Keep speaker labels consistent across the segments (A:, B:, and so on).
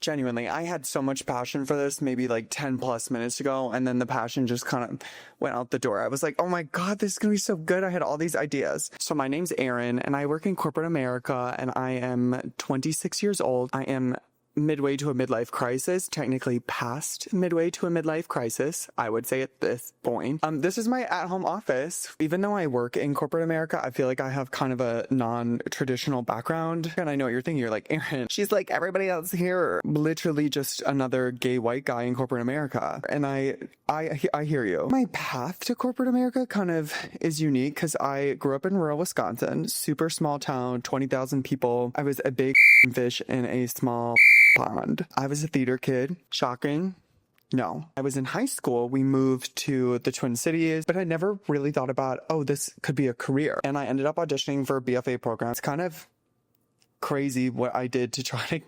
A: Genuinely, I had so much passion for this maybe like 10 plus minutes ago, and then the passion just kind of went out the door. I was like, oh my God, this is going to be so good. I had all these ideas. So my name's Erin, and I work in corporate America, and I am 26 years old. I am midway to a midlife crisis, technically past midway to a midlife crisis, I would say at this point. This is my at-home office. Even though I work in corporate America, I feel like I have kind of a non-traditional background. And I know what you're thinking. You're like, Erin, she's like everybody else here. Literally just another gay white guy in corporate America. And I hear you. My path to corporate America kind of is unique because I grew up in rural Wisconsin, super small town, 20,000 people. I was a big fish in a small pond. I was a theater kid. Shocking. No. I was in high school. We moved to the Twin Cities, but I never really thought about, oh, this could be a career. And I ended up auditioning for a BFA program. It's kind of crazy what I did to try to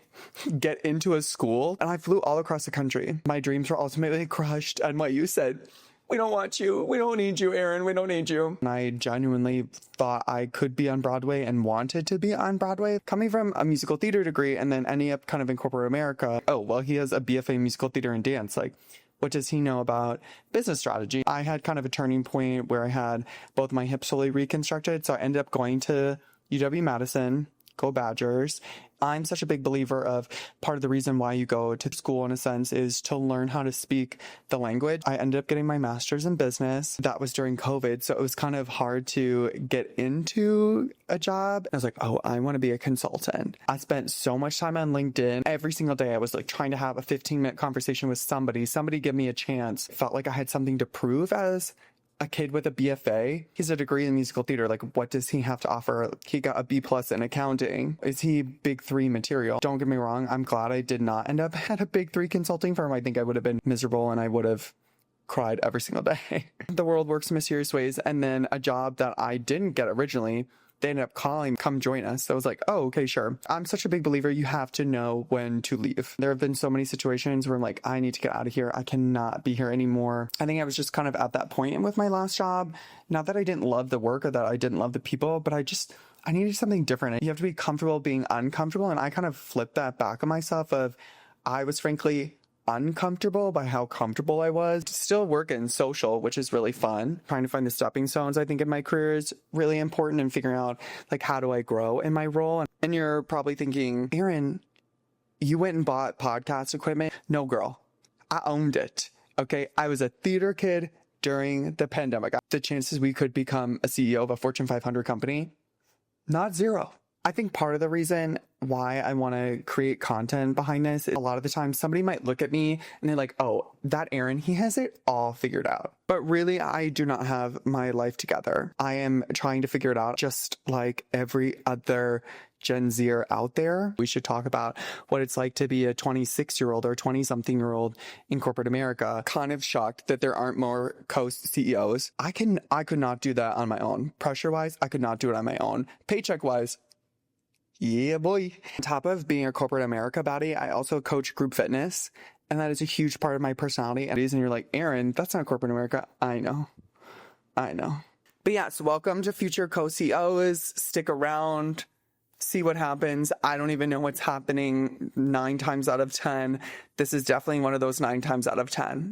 A: get into a school. And I flew all across the country. My dreams were ultimately crushed. And what you said, we don't want you. We don't need you, Erin. We don't need you. And I genuinely thought I could be on Broadway and wanted to be on Broadway. Coming from a musical theater degree and then ending up kind of in corporate America. Oh, well, he has a BFA musical theater and dance. Like, what does he know about business strategy? I had kind of a turning point where I had both my hips fully reconstructed. So I ended up going to UW-Madison. Go Badgers. I'm such a big believer of part of the reason why you go to school in a sense is to learn how to speak the language. I ended up getting my master's in business. That was during COVID. So it was kind of hard to get into a job. I was like, oh, I want to be a consultant. I spent so much time on LinkedIn. Every single day I was like trying to have a 15-minute conversation with somebody give me a chance. Felt like I had something to prove as a kid with a BFA. He's a degree in musical theater. Like, what does he have to offer? He got a B+ in accounting. Is he big three material? Don't get me wrong. I'm glad I did not end up at a big three consulting firm. I think I would have been miserable and I would have cried every single day. The world works in mysterious ways. And then a job that I didn't get originally, they ended up calling, come join us. So I was like, oh, okay, sure. I'm such a big believer. You have to know when to leave. There have been so many situations where I'm like, I need to get out of here. I cannot be here anymore. I think I was just kind of at that point with my last job. Not that I didn't love the work or that I didn't love the people, but I needed something different. You have to be comfortable being uncomfortable. And I kind of flipped that back on myself of I was frankly uncomfortable by how comfortable I was. Still working social, which is really fun. Trying to find the stepping stones, I think, in my career is really important and figuring out, like, how do I grow in my role? And you're probably thinking, Erin, you went and bought podcast equipment? No, girl. I owned it. Okay. I was a theater kid during the pandemic. The chances we could become a CEO of a Fortune 500 company, not zero. I think part of the reason why I want to create content behind this, a lot of the time somebody might look at me and they're like, oh, that Erin, he has it all figured out. But really, I do not have my life together. I am trying to figure it out just like every other Gen Zer out there. We should talk about what it's like to be a 26-year-old or 20-something-year-old in corporate America. Kind of shocked that there aren't more co-CEOs. I could not do that on my own. Pressure-wise, I could not do it on my own. Paycheck-wise, yeah, boy. On top of being a corporate America baddie, I also coach group fitness, and that is a huge part of my personality. And you're like, Erin, that's not corporate America. I know. But yes, welcome to future co-CEOs. Stick around. See what happens. I don't even know what's happening 9 times out of 10. This is definitely one of those 9 times out of 10.